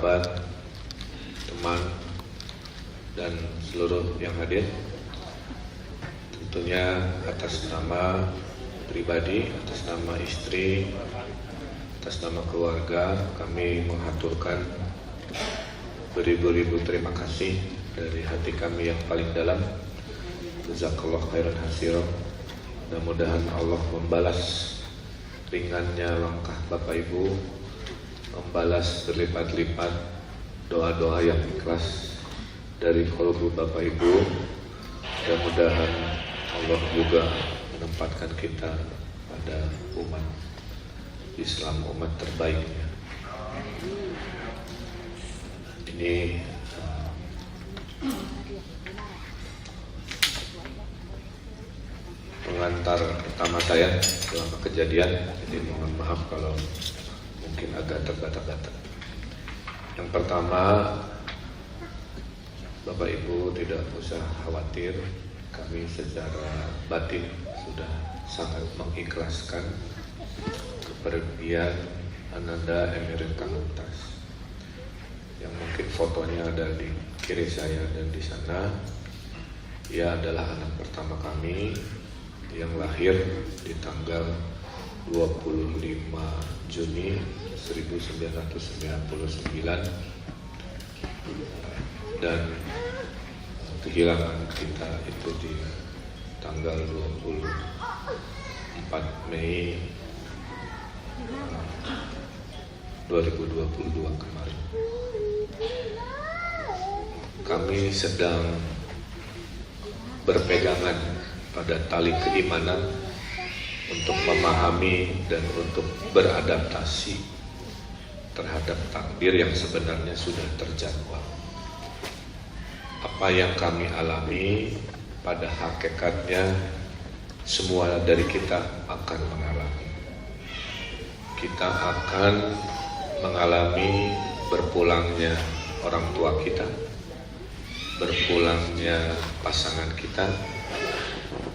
kerabat, teman, dan seluruh yang hadir. Tentunya atas nama pribadi, atas nama istri, atas nama keluarga, kami menghaturkan beribu-ribu terima kasih dari hati kami yang paling dalam. Jazakallah khairan hasil. Mudah-mudahan Allah membalas ringannya langkah Bapak Ibu, membalas berlipat-lipat doa-doa yang ikhlas dari qalbu Bapak Ibu. Mudah-mudahan Allah juga menempatkan kita pada umat Islam, umat terbaiknya. Ini pengantar pertama saya selama kejadian, jadi mohon maaf kalau mungkin agak terbata-bata. Yang pertama, Bapak Ibu tidak usah khawatir, kami secara batin sudah sangat mengikhlaskan kepergian Ananda Emiril Kang Mumtaz. Yang mungkin fotonya ada di kiri saya dan di sana. Ia adalah anak pertama kami yang lahir di tanggal 25 Juni 1999 dan kehilangan kita itu di tanggal 24 Mei 2022 kemarin. Kami sedang berpegangan pada tali keimanan untuk memahami dan untuk beradaptasi terhadap takdir yang sebenarnya sudah terjadwal. Apa yang kami alami pada hakikatnya semua dari kita akan mengalami. Kita akan mengalami berpulangnya orang tua kita, berpulangnya pasangan kita.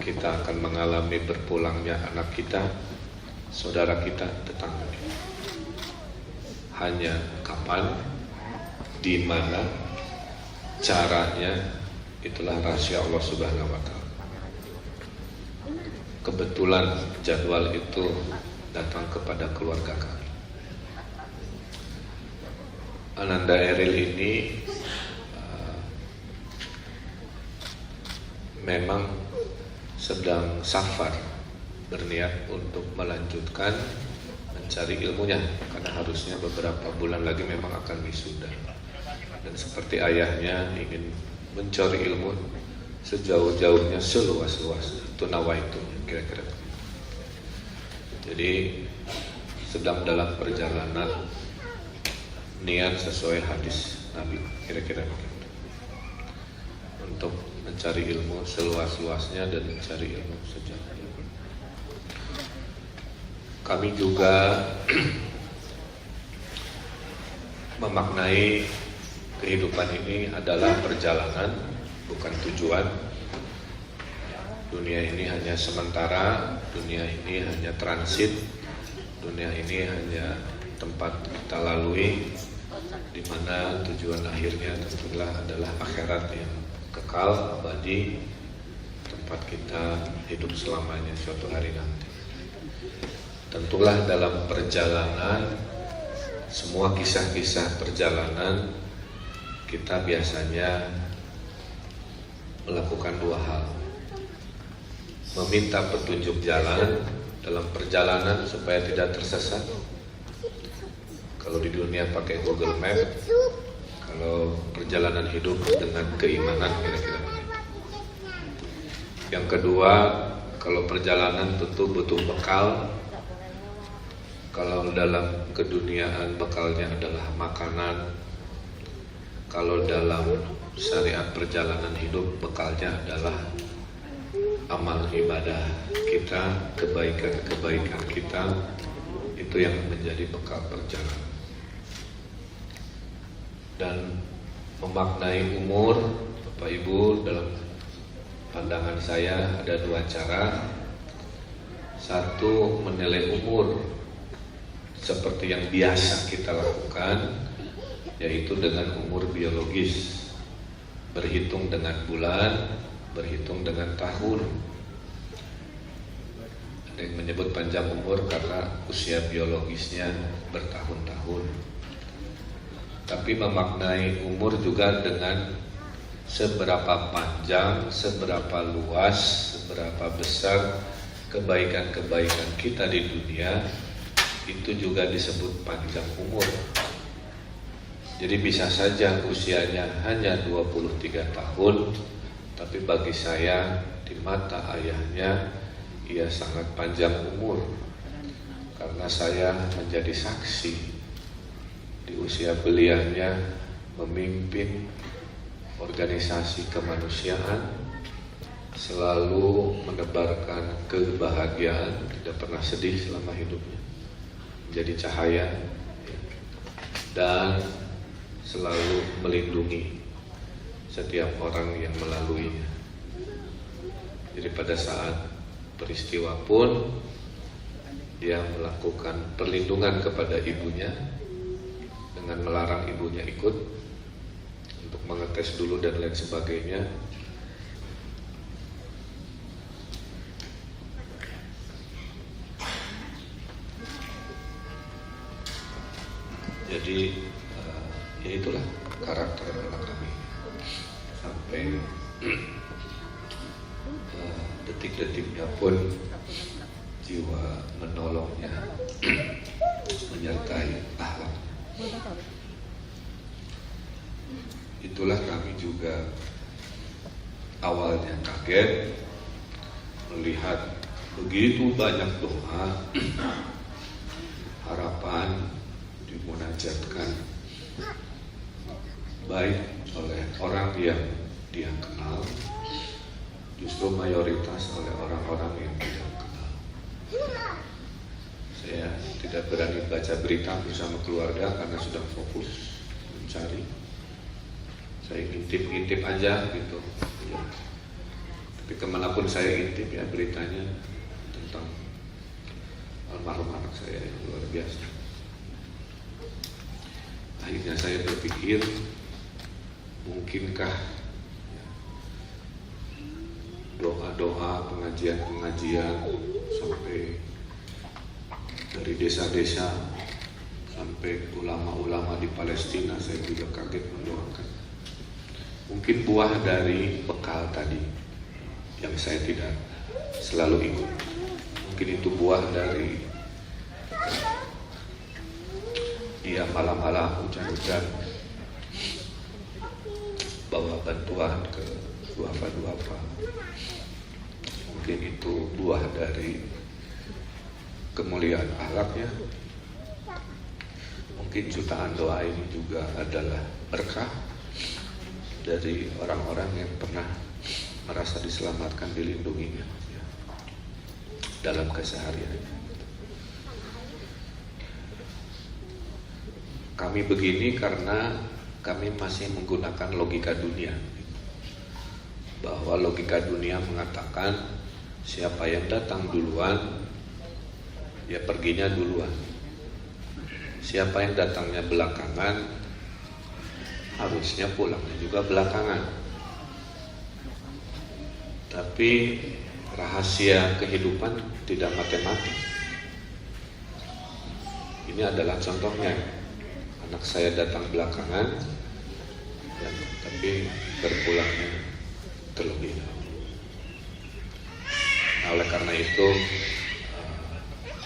Kita akan mengalami berpulangnya anak kita, saudara kita, tetangga kita. Hanya kapan, di mana, caranya, itulah rahasia Allah Subhanahu wa Ta'ala. Kebetulan jadwal itu datang kepada keluarga kami. Ananda Eril ini memang sedang safar, berniat untuk melanjutkan mencari ilmunya, karena harusnya beberapa bulan lagi memang akan wisuda. Dan seperti ayahnya ingin mencari ilmu sejauh-jauhnya, seluas-luasnya. Itu nawaitu kira-kira. Jadi sedang dalam perjalanan niat sesuai hadis Nabi, kira-kira begitu, untuk mencari ilmu seluas-luasnya dan mencari ilmu sejauh. Kami juga memaknai kehidupan ini adalah perjalanan, bukan tujuan. Dunia ini hanya sementara, dunia ini hanya transit, dunia ini hanya tempat kita lalui, di mana tujuan akhirnya tentulah adalah akhirat yang kekal, abadi, tempat kita hidup selamanya suatu hari nanti. Tentulah dalam perjalanan, semua kisah-kisah perjalanan, kita biasanya melakukan dua hal. Meminta petunjuk jalan dalam perjalanan supaya tidak tersesat. Kalau di dunia pakai Google Map, kalau perjalanan hidup dengan keimanan, kira-kira begitu. Yang kedua, kalau perjalanan tentu butuh bekal. Kalau dalam keduniaan bekalnya adalah makanan. Kalau dalam syariat perjalanan hidup bekalnya adalah amal ibadah kita, kebaikan-kebaikan kita. Itu yang menjadi bekal perjalanan. Dan memaknai umur, Bapak Ibu, dalam pandangan saya ada dua cara. Satu, menilai umur seperti yang biasa kita lakukan. yaitu dengan umur biologis, berhitung dengan bulan, berhitung dengan tahun. Ada yang menyebut panjang umur karena usia biologisnya bertahun-tahun. Tapi memaknai umur juga dengan seberapa panjang, seberapa luas, seberapa besar kebaikan-kebaikan kita di dunia, itu juga disebut panjang umur. Jadi bisa saja usianya hanya 23 tahun, tapi bagi saya di mata ayahnya ia sangat panjang umur, karena saya menjadi saksi di usia beliahnya memimpin organisasi kemanusiaan, selalu menebarkan kebahagiaan, tidak pernah sedih selama hidupnya, menjadi cahaya dan selalu melindungi setiap orang yang melaluinya. Jadi pada saat peristiwa pun dia melakukan perlindungan kepada ibunya dengan melarang ibunya ikut untuk mengetes dulu dan lain sebagainya. Jadi ya itulah karakter anak kami sampai detik-detiknya pun jiwa menolongnya menyertai akhlak. Itulah kami juga awalnya kaget melihat begitu banyak doa, harapan dimunajatkan baik oleh orang yang dia kenal, justru mayoritas oleh orang-orang yang tidak kenal. Saya tidak berani baca berita bersama keluarga karena sudah fokus mencari. Saya intip-intip aja gitu ya. Tapi kemanapun saya intip ya beritanya tentang almarhum anak saya yang luar biasa. Akhirnya saya berpikir, mungkinkah doa-doa, pengajian-pengajian sampai dari desa-desa sampai ulama-ulama di Palestina, saya juga kaget mendoakan. Mungkin buah dari bekal tadi yang saya tidak selalu ikut. Mungkin itu buah dari dia malam-malam hujan-hujan bawa bantuan ke duafa-duafa. Mungkin itu buah dari kemuliaan akhlaknya. Mungkin jutaan doa ini juga adalah berkah dari orang-orang yang pernah merasa diselamatkan, dilindunginya ya, dalam kesehariannya. Kami begini karena kami masih menggunakan logika dunia, bahwa logika dunia mengatakan siapa yang datang duluan ya perginya duluan, siapa yang datangnya belakangan harusnya pulangnya juga belakangan. Tapi rahasia kehidupan tidak matematik. Ini adalah contohnya. Anak saya datang belakangan, tapi berpulangnya terlebih dahulu. Nah, oleh karena itu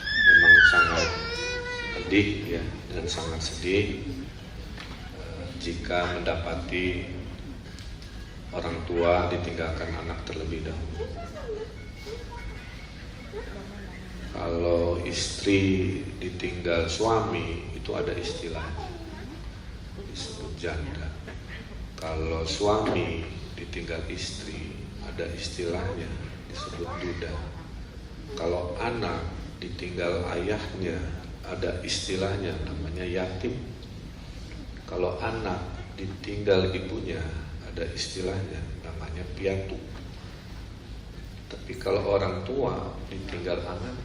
memang sangat pedih ya, dan sangat sedih jika mendapati orang tua ditinggalkan anak terlebih dahulu. Kalau istri ditinggal suami itu ada istilahnya, disebut janda. Kalau suami ditinggal istri ada istilahnya, disebut duda. Kalau anak ditinggal ayahnya ada istilahnya, namanya yatim. Kalau anak ditinggal ibunya ada istilahnya, namanya piatu. Tapi kalau orang tua ditinggal anak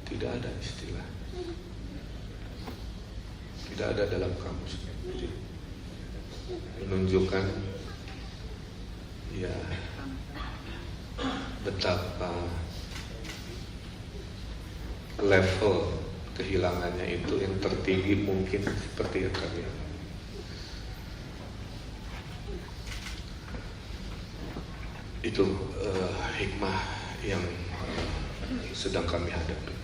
tidak ada istilah. tidak ada dalam kamus. Jadi, menunjukkan ya betapa level kehilangannya itu yang tertinggi mungkin seperti yang kami alami. Itu hikmah yang sedang kami hadapi.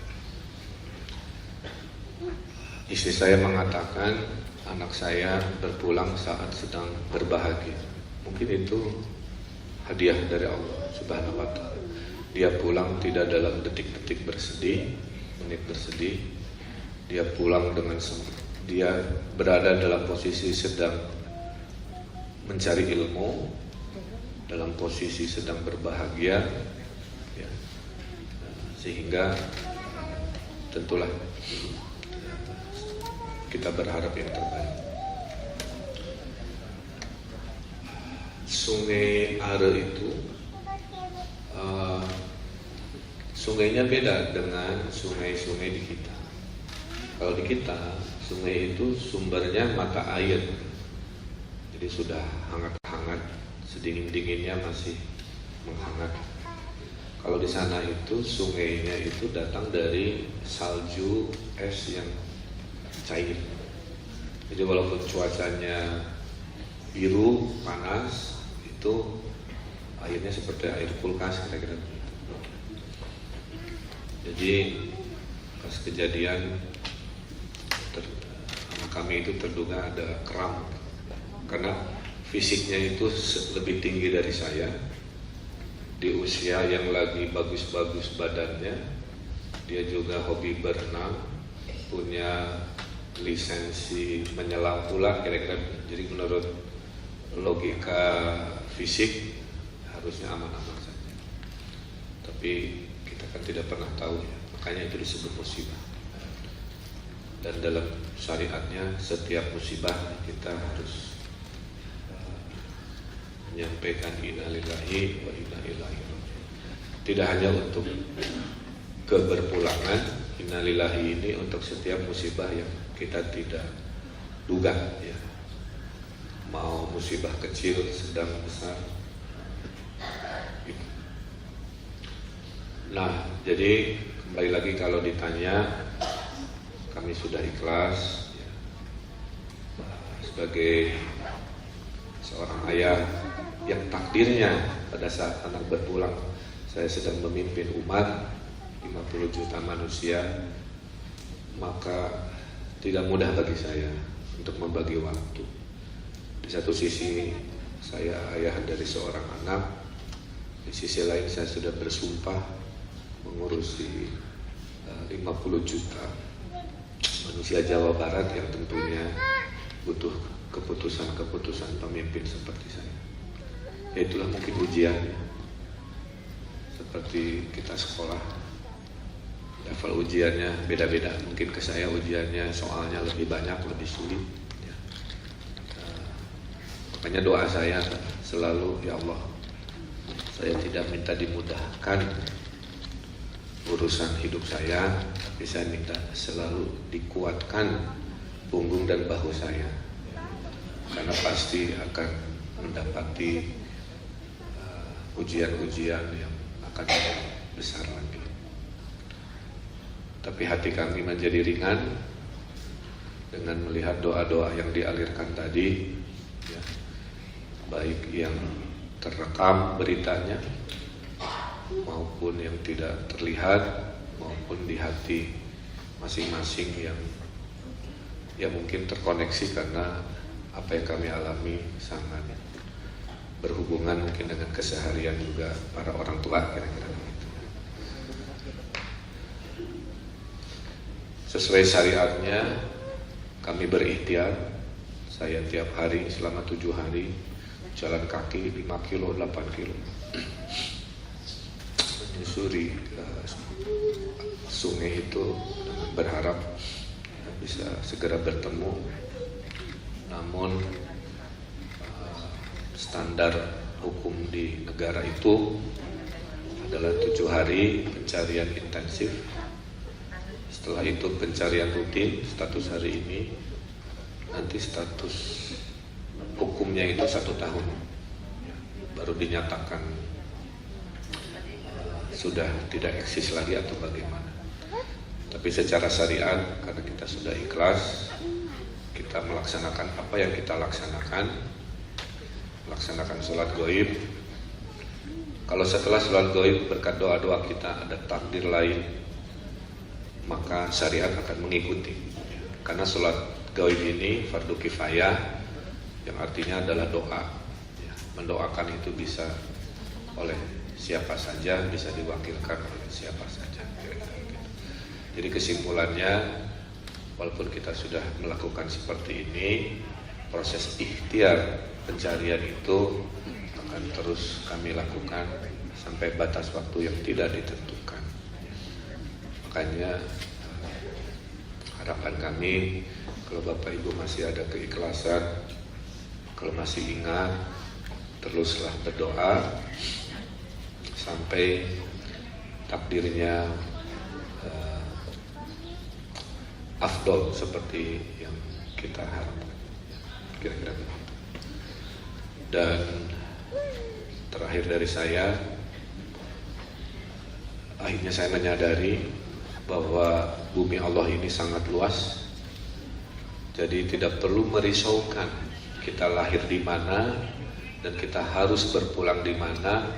Istri saya mengatakan anak saya berpulang saat sedang berbahagia. Mungkin itu hadiah dari Allah Subhanahu wa Ta'ala. Dia pulang tidak dalam detik-detik bersedih, menit bersedih. Dia pulang dengan dia berada dalam posisi sedang mencari ilmu, dalam posisi sedang berbahagia, ya. Sehingga tentulah kita berharap yang terbaik. Sungai Are itu sungainya beda dengan sungai-sungai di kita. Kalau di kita, sungai itu sumbernya mata air, jadi sudah hangat-hangat, sedingin-dinginnya masih menghangat. Kalau di sana itu sungainya itu datang dari salju es yang cair. Jadi walaupun cuacanya biru, panas, itu airnya seperti air kulkas kira-kira. Jadi pas kejadian sama kami itu terduga ada kram, karena fisiknya itu lebih tinggi dari saya. Di usia yang lagi bagus-bagus badannya, dia juga hobi berenang, punya lisensi menyelam pula kira-kira. Jadi menurut logika fisik harusnya aman-aman saja. Tapi kita kan tidak pernah tahu ya, makanya itu disebut musibah. Dan dalam syariatnya setiap musibah kita harus menyampaikan innalillahi wa inna ilaihi raji'un. Tidak hanya untuk keberpulangan, innalillahi ini untuk setiap musibah yang kita tidak duga ya. Mau musibah kecil, sedang, besar. Nah, jadi kembali lagi kalau ditanya, kami sudah ikhlas ya. Sebagai seorang ayah yang takdirnya pada saat anak berpulang, saya sedang memimpin umat 50 juta manusia, maka tidak mudah bagi saya untuk membagi waktu. Di satu sisi saya ayah dari seorang anak, di sisi lain saya sudah bersumpah mengurusi 50 juta manusia Jawa Barat yang tentunya butuh keputusan-keputusan pemimpin seperti saya. Itulah mungkin ujiannya. Seperti kita sekolah, level ujiannya beda-beda. Mungkin ke saya ujiannya soalnya lebih banyak, lebih sulit ya. Makanya doa saya selalu, ya Allah, saya tidak minta dimudahkan urusan hidup saya, tapi saya minta selalu dikuatkan punggung dan bahu saya, karena pasti akan mendapati ujian-ujian yang akan besar lagi. Tapi hati kami menjadi ringan dengan melihat doa-doa yang dialirkan tadi ya. Baik yang terekam beritanya maupun yang tidak terlihat, maupun di hati masing-masing yang mungkin terkoneksi karena apa yang kami alami sangat berhubungan mungkin dengan keseharian juga para orang tua kira-kira begitu. Sesuai syariatnya kami berikhtiar, saya tiap hari selama 7 hari jalan kaki 5 kilo, 8 kilo menyusuri sungai itu, berharap bisa segera bertemu. Namun standar hukum di negara itu adalah 7 hari pencarian intensif. Setelah itu pencarian rutin, status hari ini nanti status hukumnya itu 1 tahun baru dinyatakan sudah tidak eksis lagi atau bagaimana. Tapi secara syariat, karena kita sudah ikhlas, kita melaksanakan apa yang kita laksanakan, melaksanakan sholat gaib. Kalau setelah sholat gaib berkat doa-doa kita ada takdir lain, maka syariat akan mengikuti. Karena sholat gaib ini fardu kifayah, yang artinya adalah doa. Mendoakan itu bisa oleh siapa saja, bisa diwakilkan oleh siapa saja. Jadi kesimpulannya, walaupun kita sudah melakukan seperti ini, proses ikhtiar pencarian itu akan terus kami lakukan sampai batas waktu yang tidak ditentukan. Makanya harapan kami, kalau Bapak Ibu masih ada keikhlasan, kalau masih ingat, teruslah berdoa sampai takdirnya afdol seperti yang kita harapkan, kira-kira begitu. Dan terakhir dari saya, akhirnya saya menyadari bahwa bumi Allah ini sangat luas. Jadi tidak perlu merisaukan kita lahir di mana dan kita harus berpulang di mana.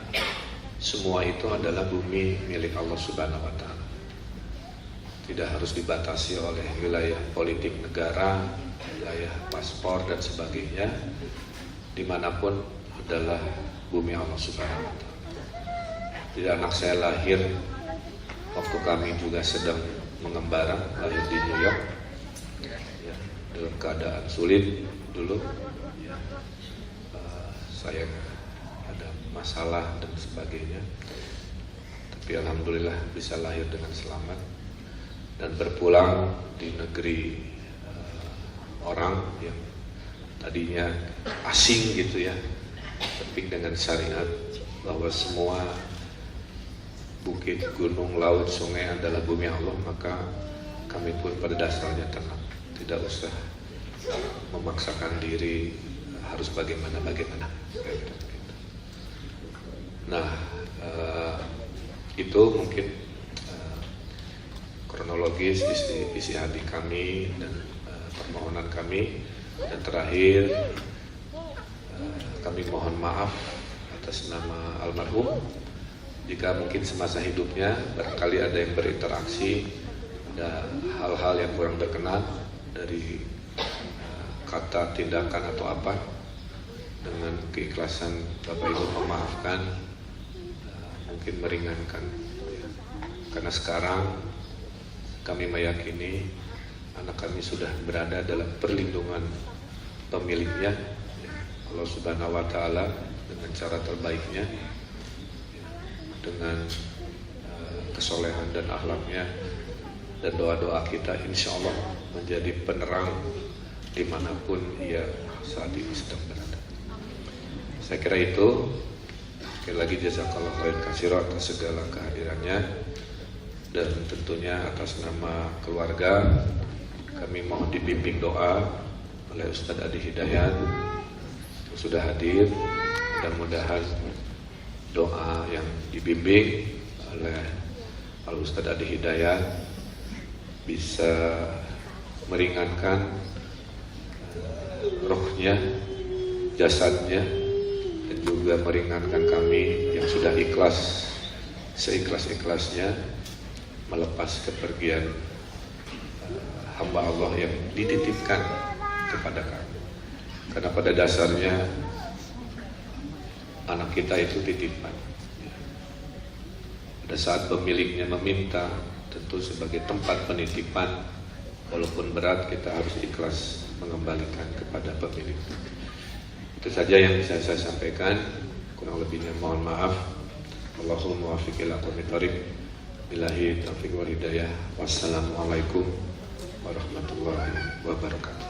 Semua itu adalah bumi milik Allah Subhanahu wa Ta'ala. Tidak harus dibatasi oleh wilayah politik negara, wilayah paspor dan sebagainya. Dimanapun adalah bumi Allah Subhanahu wa Ta'ala. Jadi anak saya lahir waktu kami juga sedang mengembara, lahir di New York, ya, dalam keadaan sulit dulu. Ya, saya ada masalah dan sebagainya, tapi alhamdulillah bisa lahir dengan selamat dan berpulang di negeri orang yang tadinya asing gitu ya, tapi dengan syariat bahwa semua bukit, gunung, laut, sungai adalah bumi Allah, maka kami pun pada dasarnya tenang, tidak usah memaksakan diri harus bagaimana. Nah, itu mungkin kronologis isi hati kami dan permohonan kami. Dan terakhir, kami mohon maaf atas nama almarhum jika mungkin semasa hidupnya barangkali ada yang berinteraksi, ada hal-hal yang kurang berkenan dari kata, tindakan atau apa. Dengan keikhlasan Bapak Ibu memaafkan, mungkin meringankan, karena sekarang kami meyakini anak kami sudah berada dalam perlindungan pemiliknya, Allah Subhanahu wa Ta'ala, dengan cara terbaiknya, dengan kesolehan dan akhlaknya, dan doa-doa kita insya Allah menjadi penerang dimanapun ia saat ini sedang berada. Saya kira itu. Sekali lagi jazakallah khair katsira atas segala kehadirannya, dan tentunya atas nama keluarga kami mohon dibimbing doa oleh Ustadz Adi Hidayat yang sudah hadir. Mudah-mudahan doa yang dibimbing oleh Al Ustadz Adi Hidayat bisa meringankan rohnya, jasadnya, dan juga meringankan kami yang sudah ikhlas, seikhlas-ikhlasnya melepas kepergian hamba Allah yang dititipkan kepada kami. Karena pada dasarnya anak kita itu titipan. Pada saat pemiliknya meminta, tentu sebagai tempat penitipan, walaupun berat kita harus ikhlas mengembalikan kepada pemilik. Itu saja yang bisa saya sampaikan. Kurang lebihnya mohon maaf. Allahumma muwaffiq ila aqwamit thoriq. Billahi taufiq wal hidayah. Wassalamualaikum warahmatullahi wabarakatuh.